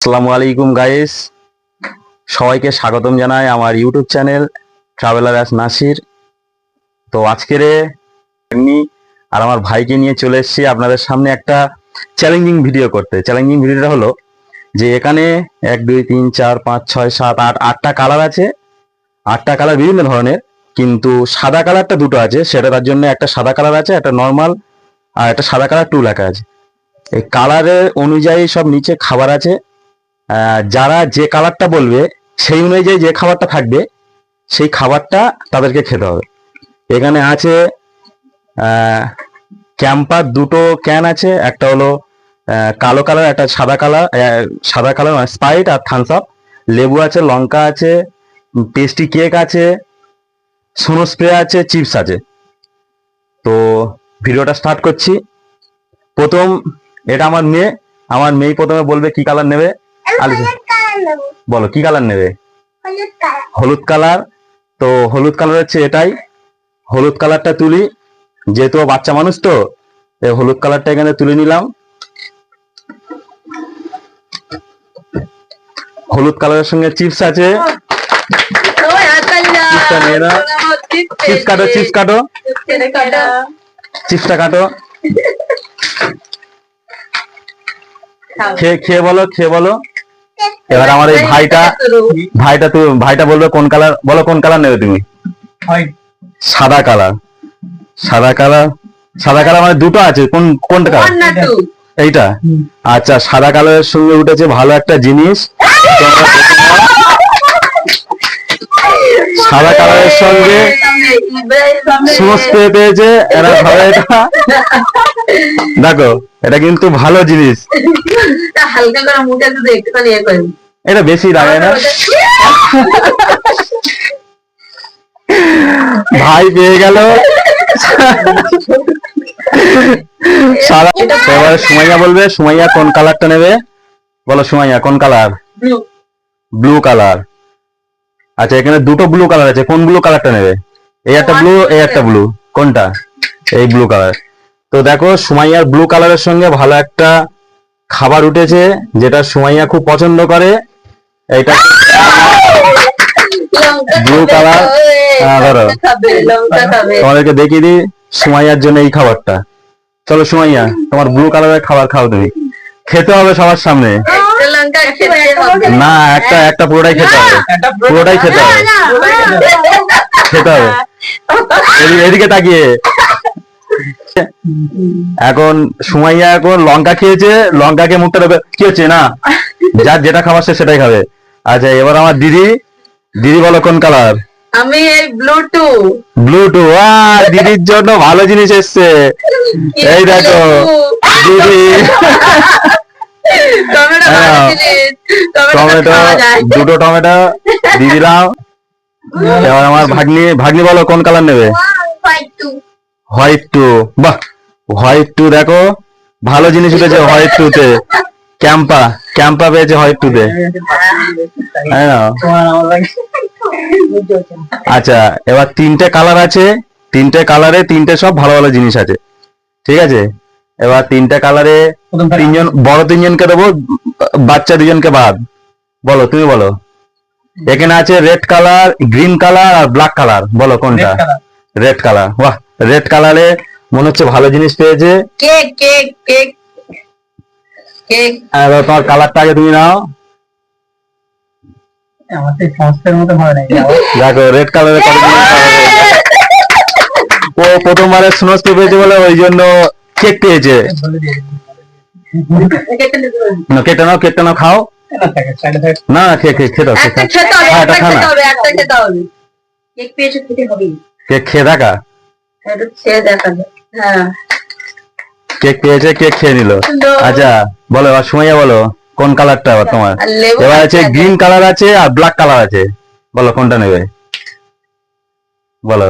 আসসালামু আলাইকুম গাইস, সবাইকে স্বাগতম জানাই আমার YouTube channel traveller as Nasir. তো আজকের আমি আর আমার ভাইকে নিয়ে চলে এসেছি আপনাদের সামনে একটা চ্যালেঞ্জিং ভিডিও করতে। চ্যালেঞ্জিং ভিডিওটা হলো যে এখানে 1 2 3 4 5 6 7 8 8টা কালার আছে। 8টা কালার বিভিন্ন ধরনের, কিন্তু সাদা কালারটা দুটো আছে, সেটা তার জন্য একটা সাদা কালার আছে, একটা নর্মাল, আর একটা সাদা কালার 2 লেখা আছে। এই কালারের অনুযায়ী সব নিচে খাবার আছে। যারা যে কালারটা বলবে সেই অনুযায়ী যে খাবারটা থাকবে সেই খাবারটা তাদেরকে খেতে হবে। এখানে আছে ক্যাম্পার দুটো ক্যান আছে, একটা হলো কালো কালার, একটা সাদা কালার। সাদা কালার স্প্রাইট আর থামস আপ। লেবু আছে, লঙ্কা আছে, পেস্ট্রি কেক আছে, সোনো স্প্রে আছে, চিপস আছে। তো ভিডিওটা স্টার্ট করছি। প্রথম এটা আমার মেয়ে প্রথমে বলবে কি কালার নেবে। বলো কি কালার নেবে? হলুদ কালার। তো হলুদ কালার হচ্ছে এটাই। হলুদ কালারটা তুলি, যেহেতু বাচ্চা মানুষ তো এই হলুদ কালারটা এখানে তুলে নিলাম। হলুদ কালারের সঙ্গে চিপস আছে। চিপস কাটো, চিপস কাটো, চিপসটা কাটো। খেয়ে বলো, খেয়ে বলো। এবার আমার এই ভাইটা বলবে কোন কালার। বলো কোন কালার নেবে তুমি? সাদা কালার। সাদা কালার, সাদা কালার মানে দুটো আছে, কোনটা কালার? এইটা। আচ্ছা, সাদা কালারের সঙ্গে উঠেছে ভালো একটা জিনিস। সাদা কালারের সঙ্গে সোস পেয়েছে এরা ভালো। এটা দেখো, এটা কিন্তু ভালো জিনিস। হালকা করে মুখে শুধু একটুখানি ইয়ে করে এটা বেশি লাগে না। ভাই পেয়ে গেল সাদা। এবারে সুমাইয়া বলবে, সুমাইয়া কোন কালারটা নেবে? বলো সুমাইয়া কোন কালার? Blue colour. আচ্ছা, এখানে দুটো ব্লু কালার আছে, কোন ব্লু কালারটা নেবে? এই একটা ব্লু, এই একটা ব্লু। কোনটা? এই ব্লু কালার। তো দেখো, সুমাইয়ার ব্লু কালারের সঙ্গে ভালো একটা খাবার উঠেছে, যেটা সুমাইয়া খুব পছন্দ করে। এইটা ব্লু কালার। ধরো, তোমাদেরকে দেখিয়ে দিই সুমাইয়ার জন্য এই খাবারটা। চলো সুমাইয়া, তোমার ব্লু কালারের খাবার খাও তুমি। খেতে হবে সবার সামনে। না, একটা পুরোটাই খেতে হবে, পুরোটাই খেতে হবে, খেতে হবে। এদিকে তাকিয়ে। এখন সুমাইয়া এখন লঙ্কা খেয়েছে, লঙ্কাকে মুখটা দেবে। কি হচ্ছে না, যার যেটা খাবার সে সেটাই খাবে। আচ্ছা, এবার আমার দিদি। দিদি বলো কোন কালার? আমি এই ব্লু ব্লু। দিদির জন্য ভালো জিনিস এসছে। এই দেখো দিদি, টমেটো, দুটো টমেটো দিয়ে দিলাম। এবার আমার ভাগ্নি বলো কোন কালার নেবে? White too. বাহ, হোয়াইট টু। দেখো ভালো জিনিস উঠেছে হোয়াইট টু তে। ক্যাম্পা পেয়েছে হোয়াইট টু তে। আচ্ছা, এবার 3টে কালার আছে, 3টে কালারে 3টে সব ভালো ভালো জিনিস আছে। ঠিক আছে, এবার 3টে কালারে তিনজন, বড় 3জনকে দেবো, বাচ্চা 2জনকে বাদ। বলো তুমি বলো। এখানে আছে রেড কালার, গ্রিন কালার আর ব্ল্যাক কালার। বলো কোনটা? Red colour. বাহ, রেড কালারে মনে হচ্ছে ভালো জিনিস পেয়েছে। Cake cake cake cake. এবার তোমার কালারটা আগে তুমি নাও। দেখো রেড কালারের কত জিনিস। ও প্রথমবারে স্নোস্ট পেয়েছে বলে ওই জন্য কেক পেয়েছে। কেকটা নাও, কেকটা নাও, খাও। না, খেতে দাও। কেক পেয়েছো, খেতে হবে। কেক খেয়ে দেখা। হ্যাঁ, কেক পেয়েছে, কেক খেয়ে নিল। আচ্ছা বলো, এবার সুমাইয়া বলো কোন কালারটা আবার তোমার? এবার আছে গ্রিন কালার আছে আর ব্ল্যাক কালার আছে। বলো কোনটা নেবে? বলো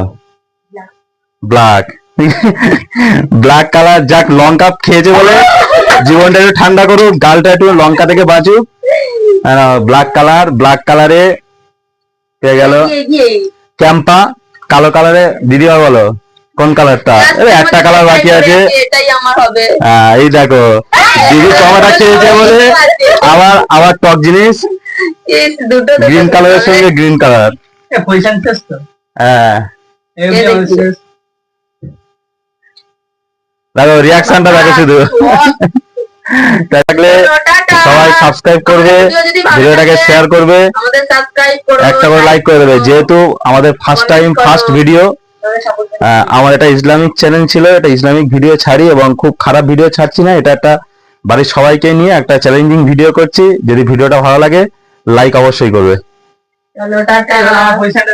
ব্ল্যাক। Black colour. যাক, লঙ্কা খেয়েছে বলে জীবনটা একটু ঠান্ডা করুক, গালটা একটু লঙ্কা থেকে বাঁচুক। Black colour. ব্ল্যাক কালারে পেয়ে গেল ক্যাম্পা। কালো কালারে দিদি বলো কোন কালারটা? একটা কালার বাকি আছে। এটাই আমার হবে। এই দেখো দিদি টমেটো খেয়েছে বলে আবার টক জিনিস ইস, দুটো গ্রিন কালারের সঙ্গে গ্রিন কালার। পয়সা শেষ তো হ্যাঁ দেখো রিয়াকশনটা দেখো শুধু। তাই থাকলে সবাই সাবস্ক্রাইব করবে, ভিডিওটাকে শেয়ার করবে, আমাদের সাবস্ক্রাইব করো, একটা করে লাইক করে দেবে। যেহেতু আমাদের ফার্স্ট ভিডিও, আমার এটা ইসলামিক চ্যানেল ছিল, এটা ইসলামিক ভিডিও ছাড়ি এবং খুব খারাপ ভিডিও ছাড়ছি না। এটা একটা বাড়ির সবাইকে নিয়ে একটা চ্যালেঞ্জিং ভিডিও করছি। যদি ভিডিওটা ভালো লাগে লাইক অবশ্যই করবে। চলো টাটা। পয়সাটা